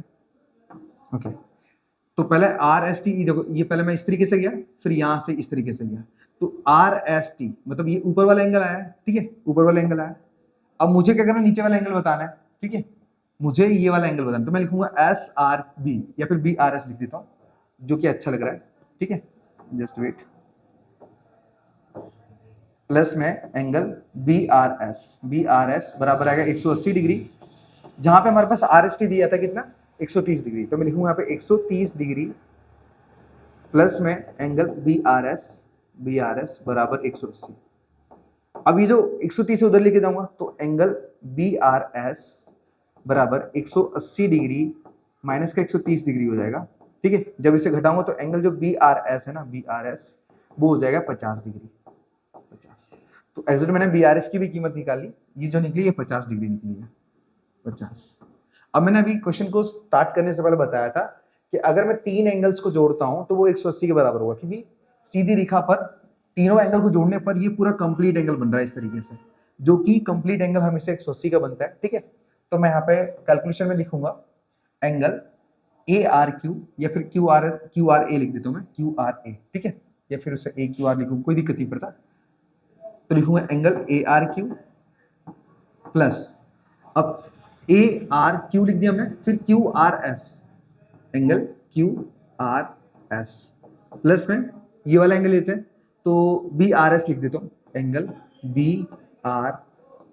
ओके, तो पहले आर एस टी, देखो ये पहले मैं इस तरीके से गया, फिर यहां से इस तरीके से गया, तो आर एस टी मतलब ये ऊपर वाला एंगल आया है, ठीक है, ऊपर वाला एंगल आया। अब मुझे क्या करना है, नीचे वाला एंगल बताना है, ठीक है, मुझे ये वाला एंगल बताना, तो मैं लिखूंगा एस आर बी या फिर बी आर एस लिख देता हूँ, जो कि अच्छा लग रहा है, ठीक है, जस्ट वेट, प्लस में एंगल बी आर एस बराबर आएगा 180 डिग्री, जहां पे हमारे पास आर एस टी दिया था कितना, 130 डिग्री, तो मैं लिखूंगा यहाँ पे 130 डिग्री प्लस में एंगल बी आर एस बराबर 180। अब ये जो 130 उधर लेके जाऊंगा तो एंगल बी आर एस बराबर 180 डिग्री माइनस का 130 डिग्री हो जाएगा, ठीक है। जब इसे घटाऊंगा तो एंगल जो बी आर एस है ना, बी आर एस वो हो जाएगा 50 डिग्री, 50। तो एग्जैक्ट मैंने बी आर एस की भी कीमत निकाली, ये जो निकली है 50 डिग्री निकली है, 50। अब मैंने अभी क्वेश्चन को स्टार्ट करने से पहले बताया था कि अगर मैं तीन एंगल्स को जोड़ता हूं तो वो 180 के बराबर होगा, क्योंकि सीधी रेखा पर तीनों एंगल को जोड़ने पर ये पूरा कंप्लीट एंगल बन रहा है इस तरीके से, जो कि कंप्लीट एंगल हमेशा 180 का बनता है, ठीक है। तो मैं यहाँ पे कैलकुलेशन में लिखूंगा एंगल ए आर क्यू या फिर क्यू आर ए लिख देता हूँ मैं, क्यू आर ए, ठीक है, या फिर उसे ए क्यू आर लिखूंगा, कोई दिक्कत नहीं पड़ता। तो लिखूंगा angle A R Q plus, अब ए आर क्यू लिख दिया हमने, फिर Q R S, angle Q R S plus में ये वाला एंगल लेते हैं तो बी आर एस लिख देता हूँ, एंगल बी आर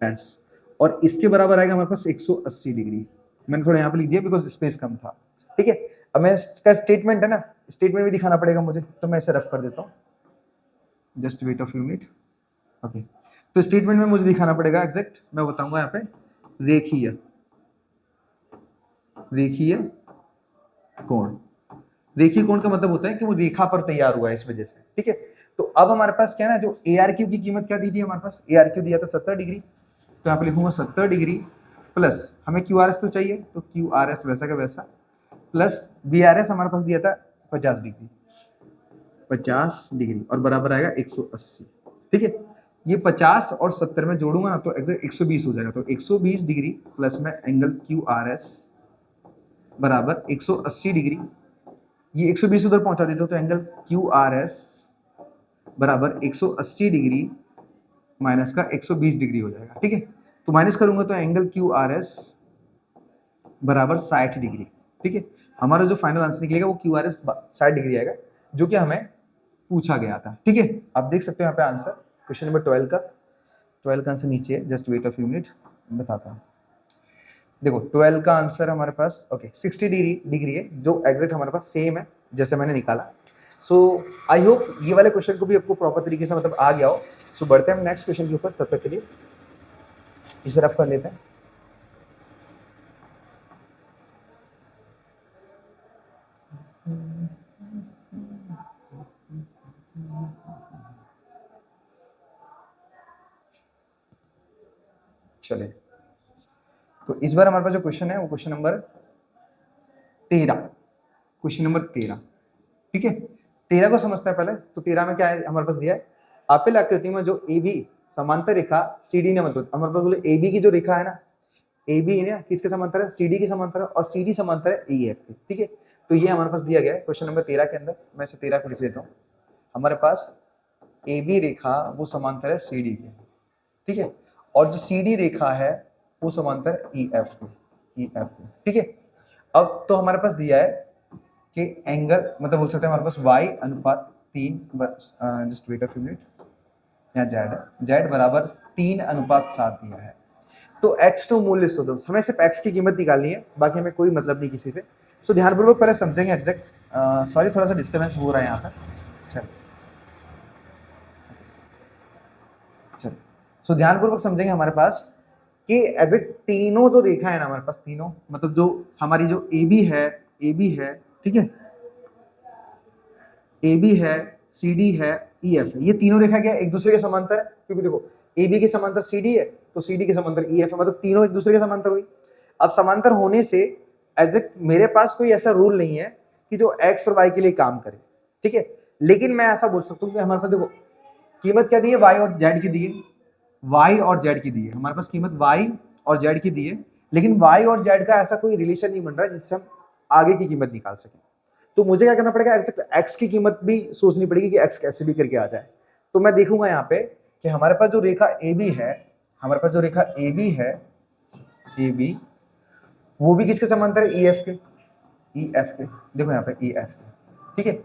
एस, और इसके बराबर आएगा हमारे पास 180 डिग्री। मैंने थोड़ा यहाँ पे लिख दिया बिकॉज स्पेस कम था, ठीक है। अब मैं इसका स्टेटमेंट है ना, स्टेटमेंट भी दिखाना पड़ेगा मुझे, तो मैं इसे रफ कर देता हूँ, just wait a few minute. Okay, तो स्टेटमेंट में मुझे दिखाना पड़ेगा एग्जैक्ट, मैं बताऊंगा यहाँ पे रेखीय कोण। रेखीय कोण का मतलब होता है कि वो रेखा पर तैयार हुआ है इस वजह से, ठीक है। तो अब हमारे पास क्या है ना, जो ए आर क्यू की कीमत क्या दी थी हमारे पास, ए आर क्यू दिया था 70 डिग्री, तो यहाँ पे लिखूंगा 70 डिग्री प्लस हमें क्यू आर एस तो चाहिए, तो क्यू आर एस वैसा का वैसा, प्लस बी आर एस हमारे पास दिया था 50 डिग्री, 50 डिग्री और बराबर आएगा 180, ठीक है। ये 50 और 70 में जोड़ूंगा ना तो एग्जैक्ट 120 हो जाएगा, तो 120 डिग्री प्लस में एंगल क्यू आर एस बराबर 180 डिग्री, ये 120 उधर पहुंचा देते हो तो एंगल क्यू आर एस बराबर 180 डिग्री माइनस का 120 डिग्री हो जाएगा, ठीक है। तो माइनस करूंगा तो एंगल क्यू आर एस बराबर 60 डिग्री, ठीक है। हमारा जो फाइनल आंसर निकलेगा वो क्यू आर एस 60 डिग्री आएगा, जो कि हमें पूछा गया था, ठीक है। आप देख सकते हो यहाँ पे आंसर क्वेश्चन नंबर 12 का आंसर नीचे है, just wait a few minute बताता हूँ। देखो 12 का आंसर हमारे पास ओके 60 डिग्री है, जो एग्जैक्ट हमारे पास सेम है जैसे मैंने निकाला। सो आई होप ये वाले क्वेश्चन को भी आपको प्रॉपर तरीके से मतलब आ गया हो। सो बढ़ते हैं हम नेक्स्ट क्वेश्चन के ऊपर, तब तक के लिए इसे रफ कर लेते हैं। चले, तो इस बार हमारे पास जो क्वेश्चन है वो क्वेश्चन नंबर 13, ठीक है। 13 को समझते हैं पहले। तो 13 में क्या है हमारे पास दिया है, आपेल आकृति में जो ए बी समांतर रेखा सी डी ने, मतलब हमारे पास बोले ए बी की जो रेखा है ना, ए बी है किसके समांतर है, सी डी के समांतर है, और सी डी समांतर है ई एफ के, ठीक है। तो ये हमारे पास दिया गया है क्वेश्चन नंबर 13 के अंदर। मैं इसे 13 को लिख देता हूँ। हमारे पास ए बी रेखा वो समांतर है सी डी के, ठीक है, और जो सी डी रेखा है वो समांतर है ई एफ के, ठीक है। अब तो हमारे पास दिया है कि एंगल मतलब बोल सकते हैं हमारे पास y अनुपात 3, just wait a few minute, यहाँ z बराबर 3:7 दिया है। तो x2 मूल्य शोधो, हमें सिर्फ x की कीमत निकालनी है, बाकी हमें कोई मतलब नहीं किसी से। सो ध्यानपूर्वक पहले समझेंगे एग्जैक्ट, सॉरी थोड़ा सा डिस्टर्बेंस हो रहा है यहाँ पर, चलो सो ध्यानपूर्वक समझेंगे हमारे पास कि एग्जैक्ट तीनों जो रेखा है ना हमारे पास, तीनों मतलब जो हमारी जो ए बी है, ठीक है, ए बी है, सी डी है, ई एफ है, ये तीनों रेखा क्या है, एक दूसरे के समांतर है, क्योंकि देखो ए बी के समांतर सी डी है तो सी डी के समांतर ई एफ है, मतलब तीनों एक दूसरे के समांतर हुई। अब समांतर होने से एग्जैक्ट मेरे पास कोई ऐसा रूल नहीं है कि जो एक्स और वाई के लिए काम करे, ठीक है, लेकिन मैं ऐसा बोल सकता हूँ कि हमारे पास देखो कीमत क्या दी है, वाई और जेड की दी है, y और z की दी है, हमारे पास कीमत y और z की दी है, लेकिन y और z का ऐसा कोई रिलेशन नहीं बन रहा है जिससे हम आगे की कीमत निकाल सकें। तो मुझे क्या करना पड़ेगा, x की कीमत भी सोचनी पड़ेगी कि x कैसे भी करके आ जाए। तो मैं देखूंगा यहाँ पे कि हमारे पास जो रेखा AB है, हमारे पास जो रेखा AB है, AB वो भी किसके समांतर है, EF के, EF के, देखो यहाँ पे EF के, ठीक है।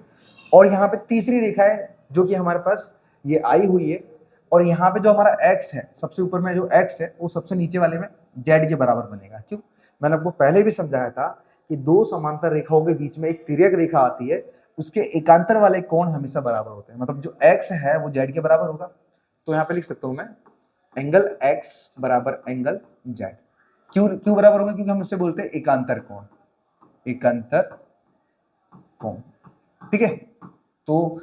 और यहाँ पे तीसरी रेखा है जो कि हमारे पास ये आई हुई है, और यहाँ पे जो हमारा x है, सबसे ऊपर में जो x है वो सबसे नीचे वाले में z के बराबर बनेगा। क्यों, मैंने आपको पहले भी समझाया था कि दो समांतर रेखाओं के बीच में एक तिर्यक रेखा आती है, उसके एकांतर वाले कोण हमेशा बराबर होते हैं, मतलब जो x है वो z के बराबर होगा। तो यहाँ पे लिख सकता हूँ मैं एंगल x बराबर एंगल z। क्यों क्यों बराबर होगा, क्योंकि हम उससे बोलते हैं एकांतर कोण, एकांतर कोण, ठीक है। तो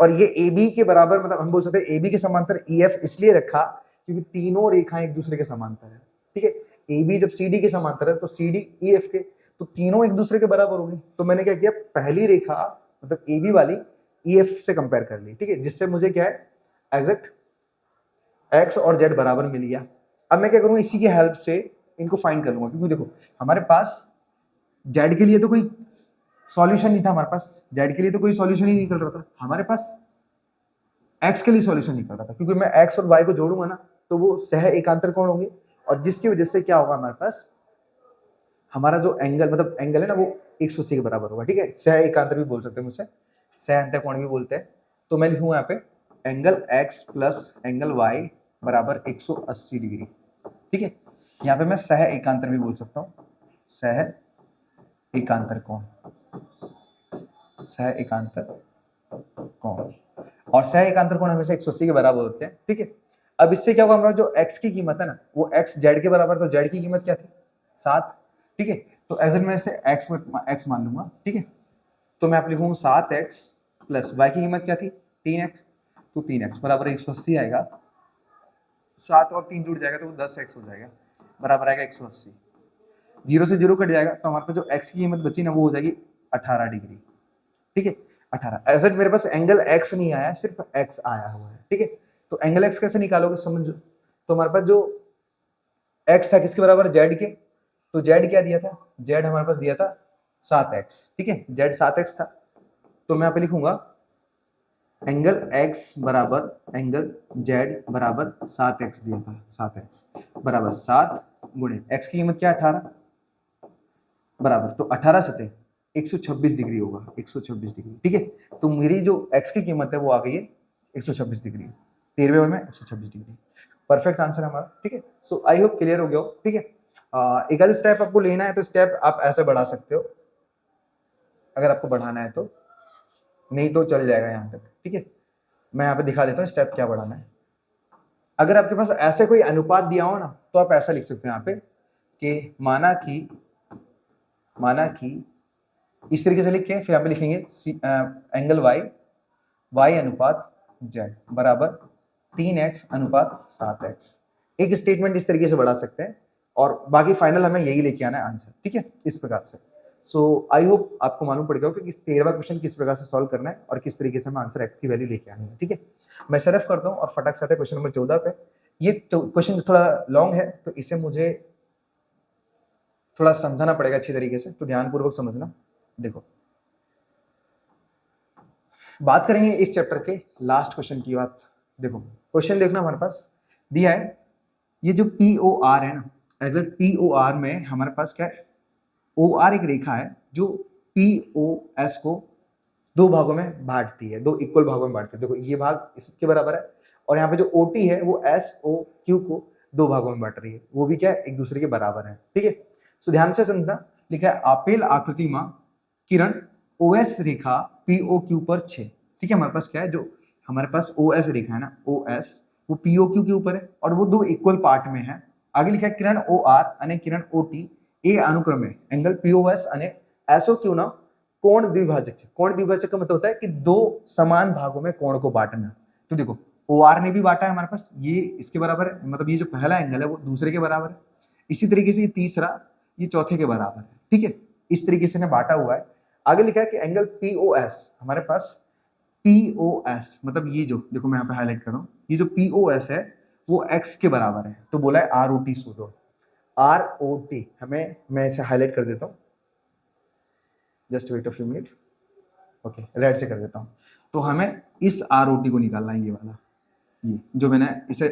और ये AB के बराबर, मतलब हम बोल सकते हैं AB के समांतर EF इसलिए रखा क्योंकि तीनों रेखाएं एक दूसरे के समांतर है, ठीक है। AB जब CD के समांतर है तो CD EF के, तो तीनों एक दूसरे के बराबर होंगे। तो मैंने क्या किया, पहली रेखा मतलब AB वाली EF से कंपेयर कर ली, ठीक है, जिससे मुझे क्या है एग्जैक्ट x और z बराबर मिल गया। अब मैं क्या करूंगा, इसी की हेल्प से इनको फाइंड कर लूंगा, क्योंकि देखो हमारे पास z के लिए तो कोई सॉल्यूशन नहीं था, हमारे पास z के लिए तो कोई सॉल्यूशन ही निकल रहा था, हमारे पास x के लिए सॉल्यूशन निकल रहा था, क्योंकि मैं x और y को जोड़ूंगा ना तो वो सह एकांतर कोण होंगे, और जिसकी वजह से क्या होगा, हमारे पास हमारा जो एंगल मतलब एंगल है ना वो 180 के बराबर होगा, ठीक है। सह एकांतर भी बोल सकते हैं मुझसे, सह अंतर कोण भी बोलते हैं। तो मैं लिखूंगा यहाँ पे angle x plus angle y बराबर 180 डिग्री, ठीक है। यहाँ पे मैं सह एकांतर भी बोल सकता हूँ, सह एकांतर कोण, सह एकांतर कोण, और सह एकांतर कोण हमेशा 180 के बराबर होते हैं, ठीक है। अब इससे क्या होगा, हमारा जो x की कीमत है ना वो x z के बराबर, तो z की कीमत क्या थी 7, ठीक है। तो एज में से x मान लूंगा, ठीक है। तो मैं आप लिखूंगा 7x प्लस y की कीमत क्या थी 3x, तो 3x बराबर 180 आएगा, 7 और 3 जुड़ जाएगा तो 10x हो जाएगा, बराबर आएगा 180। 0 से 0 कट जाएगा तो हमारे पास जो x की कीमत बची ना वो हो जाएगी 18 डिग्री, ठीक है। 18 ऐसा मेरे पास एंगल x नहीं आया, सिर्फ x आया हुआ है, ठीक है। तो एंगल x कैसे निकालोगे समझो, तो हमारे पास जो x था किसके बराबर, z के, तो z क्या दिया था, z हमारे पास दिया था 7x, ठीक है, z 7x था। तो मैं यहाँ पे लिखूंगा एंगल x बराबर एंगल z बराबर 7x दिया था, 7x बराबर 7 गुणे x की कीमत क्या 18 बराबर, तो 18 सतह 126 डिग्री होगा, 126 डिग्री, ठीक है। तो मेरी जो x की कीमत है वो आ गई है 126 डिग्री, 13वें में 126 डिग्री, परफेक्ट आंसर हमारा, ठीक है। सो आई होप क्लियर हो गया हो, ठीक है। एक आध स्टेप आपको लेना है तो स्टेप आप ऐसे बढ़ा सकते हो अगर आपको बढ़ाना है तो, नहीं तो चल जाएगा यहाँ तक, ठीक है। मैं यहाँ पे दिखा देता हूँ स्टेप क्या बढ़ाना है। अगर आपके पास ऐसे कोई अनुपात दिया हो ना तो आप ऐसा लिख सकते हो यहाँ पे कि माना कि इस तरीके से लिख के फिर यहाँ पे लिखेंगे एंगल y अनुपात z बराबर 3x अनुपात 7x। एक स्टेटमेंट इस तरीके से बढ़ा सकते हैं और बाकी फाइनल हमें यही लेके आना है आंसर, ठीक है, इस प्रकार से। सो आई होप आपको मालूम पड़ गया हो कि 13वां क्वेश्चन किस प्रकार से सॉल्व करना है और किस तरीके से हमें आंसर x की वैल्यू लेके आनी है, ठीक है। मैं सरफ करता हूँ और फटाक से आते हैं क्वेश्चन नंबर 14 पे। ये क्वेश्चन थोड़ा लॉन्ग है तो इसे मुझे थोड़ा समझाना पड़ेगा अच्छी तरीके से, तो ध्यानपूर्वक समझना। देखो बात करेंगे इस चैप्टर के लास्ट क्वेश्चन की बात। देखो क्वेश्चन देखना हमारे पास दिया है, ये जो POR है ना, एग्जैक्ट POR में हमारे पास क्या है, OR एक रेखा है जो POS को दो भागों में बांटती है, दो इक्वल भागों में बांटती है। देखो ये भाग इसके बराबर है और यहाँ पे जो OT है वो SOQ को दो भागों में बांट रही है, वो भी क्या है एक दूसरे के बराबर है, ठीक है। सो ध्यान से समझना, लिखा है आपेल आकृति में किरण OS रेखा POQ पर 6, ठीक है। हमारे पास क्या है, जो हमारे पास OS रेखा है ना OS वो POQ के ऊपर है और वो दो इक्वल पार्ट में है। आगे लिखा है किरण OR અને किरण OT એ अनुक्रमे एंगल POS અને SOQ ना कोण द्विभाजक है। कोण द्विभाजक का मतलब होता है कि दो समान भागों में कोण को बांटना। तो देखो OR ने भी बांटा है हमारे पास, ये इसके बराबर है, मतलब ये जो पहला एंगल है वो दूसरे के बराबर है। इसी तरीके से ये तीसरा ये चौथे के बराबर है, ठीक है। इस तरीके से बांटा हुआ है। आगे लिखा है कि एंगल POS हमारे पास POS मतलब ये जो देखो मैं यहाँ पे हाईलाइट कर रहा हूँ, ये जो POS है वो x के बराबर है, तो बोला है आर ओ टी शोधो। आर ओ टी हमें, मैं इसे हाईलाइट कर देता हूँ, just wait a few minute, okay red से कर देता हूँ। तो हमें इस आर ओ टी को निकालना है, ये वाला, ये जो मैंने इसे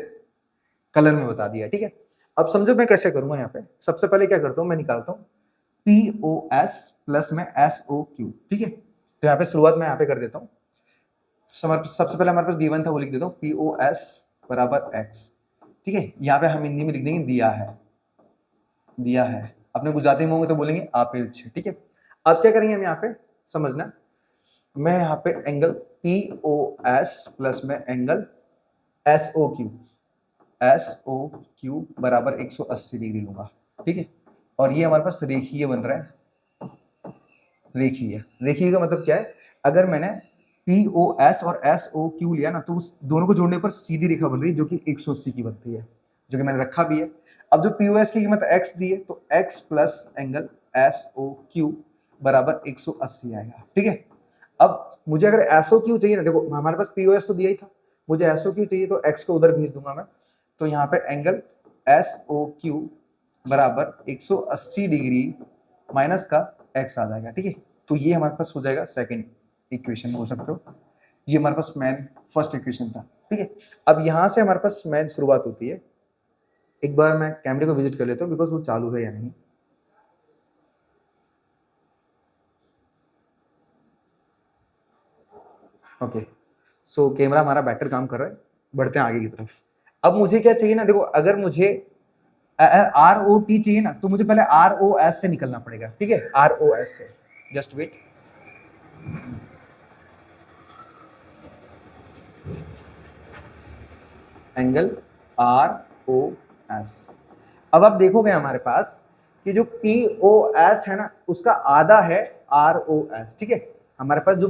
कलर में बता दिया, ठीक है। अब समझो मैं कैसे करूंगा, यहाँ पे सबसे पहले क्या करता हूँ, मैं निकालता हूँ पी ओ एस प्लस में एस ओ क्यू, ठीक है। तो यहाँ पे शुरुआत में यहाँ पे कर देता हूँ, सबसे पहले हमारे पास गिवन था वो लिख देता हूँ, पी ओ एस बराबर एक्स, ठीक है। यहाँ पे हम हिंदी में लिख देंगे दिया है, दिया है। अपने गुजराती में होंगे तो बोलेंगे आपेल छे, ठीक है। अब क्या करेंगे हम यहाँ पे, समझना, मैं यहाँ पे angle P O S plus में angle S O Q, S O Q बराबर 180 डिग्री लूंगा, ठीक है। और ये हमारे पास रेखीय बन रहा है, रेखीय, रेखीय का मतलब क्या है, अगर मैंने पी ओ एस और एस ओ क्यू लिया ना, तो उस दोनों को जोड़ने पर सीधी रेखा बन रही है जो कि 180 की बनती है, जो कि मैंने रखा भी है। अब जो पी ओ एस की कीमत x दी है, तो x plus angle S O Q बराबर 180 आएगा, ठीक है। अब मुझे अगर एस ओ क्यू चाहिए ना, देखो हमारे पास पी ओ एस तो दिया ही था, मुझे एस ओ क्यू चाहिए तो x को उधर भेज दूंगा मैं, तो यहाँ पे एंगल एस ओ क्यू बराबर 180 डिग्री माइनस का x आ जाएगा, ठीक है। तो ये हमारे पास हो जाएगा सेकंड इक्वेशन बोल सकते हो, ये हमारे पास मेन फर्स्ट इक्वेशन था, ठीक है। अब यहाँ से हमारे पास मेन शुरुआत होती है। एक बार मैं कैमरे को विजिट कर लेता हूँ बिकॉज वो चालू है या नहीं। ओके, सो कैमरा हमारा बेटर काम कर रहा है, बढ़ते हैं आगे की तरफ। अब मुझे क्या चाहिए ना, देखो अगर मुझे आर ओ टी चाहिए ना, तो मुझे पहले आर ओ एस से निकलना पड़ेगा, ठीक है। आर ओ एस से, just wait, angle R O S. अब आप देखोगे हमारे पास कि जो पी ओ एस है ना, उसका आधा है आर ओ एस, ठीक है। हमारे पास जो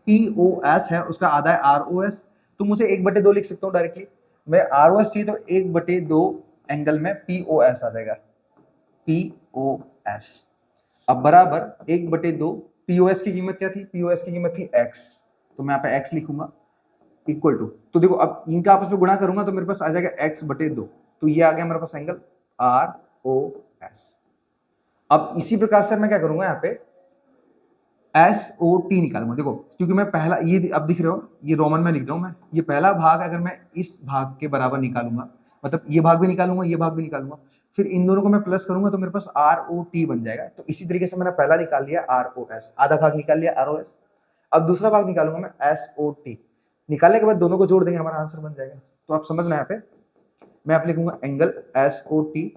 पी ओ एस है उसका आधा है आर ओ एस, तो मुझे 1/2 लिख सकता हूँ डायरेक्टली। मैं आर ओ एस चाहिए तो 1/2 एंगल में पी ओ एस आ जाएगा, पी ओ एस। अब बराबर 1/2, पी ओ एस की कीमत क्या थी, पी ओ एस की कीमत थी एक्स, तो मैं यहाँ पे एक्स लिखूंगा, इक्वल टू, तो देखो अब इनका आपस में गुणा करूंगा तो मेरे पास आ जाएगा x/2, तो ये आ गया हमारे पास एंगल आर ओ एस। अब इसी प्रकार से मैं क्या करूंगा, यहाँ पे एस ओ टी निकालूंगा। देखो क्योंकि मैं पहला, ये अब दिख रहे हो, ये रोमन में लिख रहा हूं मैं, ये पहला भाग अगर मैं इस भाग के बराबर निकालूंगा, मतलब ये भाग भी निकालूंगा, ये भाग भी निकालूंगा, फिर इन दोनों को मैं प्लस करूंगा तो मेरे पास आर ओ टी बन जाएगा। तो इसी तरीके से मैंने पहला निकाल लिया आर ओ एस, आधा भाग निकाल लिया आर ओ एस। अब दूसरा भाग निकालूंगा मैं एस ओ टी, निकालने के बाद दोनों को जोड़ देंगे, हमारा आंसर बन जाएगा। तो आप समझना, यहाँ पे मैं आप लिखूंगा एंगल एस ओ टी,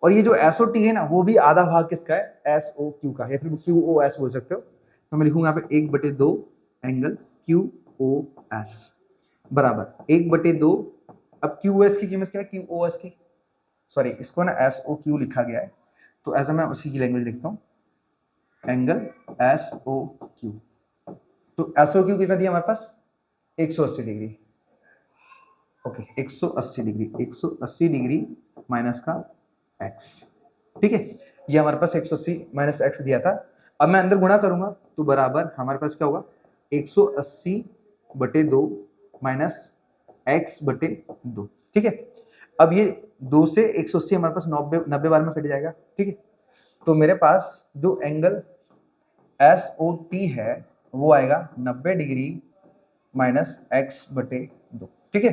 और ये जो एस ओ टी है ना, वो भी आधा भाग किसका है, एस ओ क्यू का, या फिर क्यू ओ एस बोल सकते हो। तो मैं लिखूंगा यहाँ पे 1/2 एंगल क्यू ओ एस बराबर 1/2। अब क्यू एस की कीमत क्या है, क्यू ओ एस की, सॉरी इसको ना एस ओ क्यू लिखा गया है, तो ऐसा मैं उसी की लैंग्वेज लिखता हूँ, एंगल एस ओ क्यू। तो एस ओ क्यू कितना दिया हमारे पास, 180 degree, okay 180 degree, 180 degree minus का x, ठीक है। ये हमारे पास 180 माइनस एक्स दिया था। अब मैं अंदर गुणा करूंगा तो बराबर हमारे पास क्या होगा, 180/2 माइनस x/2, ठीक है। अब ये 2 से 180 हमारे पास 90 बार में कट जाएगा, ठीक है। तो मेरे पास जो एंगल एस ओ टी है वो आएगा 90 डिग्री माइनस x/2, ठीक है।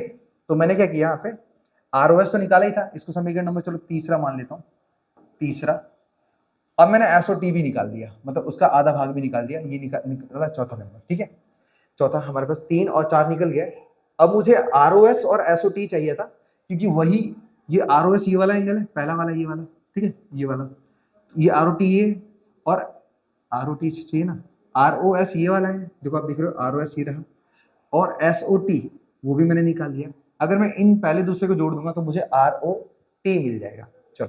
तो मैंने क्या किया, यहाँ पे आर ओ एस तो निकाला ही था, इसको समीकरण नंबर चलो तीसरा मान लेता हूँ, तीसरा। अब मैंने एस ओ टी भी निकाल दिया, मतलब उसका आधा भाग भी निकाल दिया, ये निकाला चौथा नंबर, ठीक है। चौथा हमारे पास 3 और 4 निकल गया। अब मुझे आर ओ एस और एस ओ टी चाहिए था, क्योंकि वही, ये आर ओ एस ये वाला एंगल है, पहला वाला ये वाला, ठीक है, ये वाला, ये आर ओ टी ये, और आर ओ टी चाहिए ना, आर ओ एस ये वाला है, देखो आप देख रहे हो आर ओ एस ये रहा, और एस ओ टी वो भी मैंने निकाल लिया। अगर मैं इन पहले दूसरे को जोड़ दूंगा तो मुझे आर ओ टी मिल जाएगा। चलो,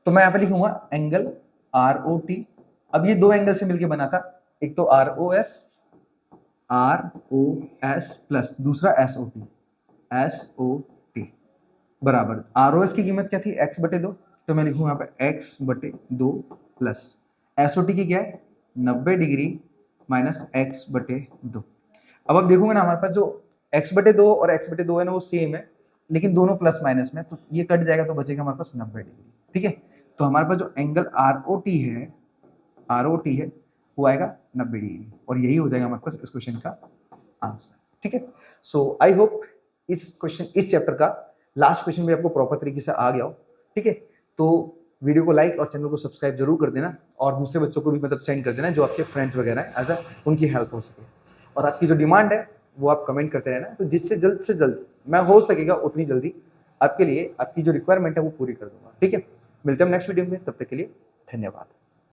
तो मैं यहाँ पे लिखूंगा एंगल आर ओ टी। अब ये दो एंगल से मिलके बना था, एक तो आर ओ एस प्लस दूसरा एस ओ टी बराबर आर ओ एस की कीमत क्या थी, x/2, तो मैं लिखूंगा यहाँ पे x/2 plus S O T की क्या है, 90 डिग्री माइनस x/2। अब आप देखोगे ना हमारे पास जो x/2 और x/2 है ना वो सेम है, लेकिन दोनों प्लस माइनस में, तो ये कट जाएगा तो बचेगा हमारे पास 90 डिग्री। ठीक है, तो हमारे पास जो एंगल ROT है वो आएगा 90 डिग्री, और यही हो जाएगा हमारे पास इस क्वेश्चन का आंसर। ठीक है, सो आई होप इस चैप्टर का लास्ट क्वेश्चन भी आपको प्रॉपर तरीके से आ गया हो। ठीक है, तो वीडियो को लाइक और चैनल को सब्सक्राइब जरूर कर देना, और दूसरे बच्चों को भी मतलब सेंड कर देना जो आपके फ्रेंड्स वगैरह हैं, एज उनकी हेल्प हो सके। और आपकी जो डिमांड है वो आप कमेंट करते रहना, तो जिससे जल्द से जल्द मैं हो सकेगा उतनी जल्दी आपके लिए आपकी जो रिक्वायरमेंट है वो पूरी कर दूंगा। ठीक है, मिलते हैं नेक्स्ट वीडियो में, तब तक के लिए धन्यवाद।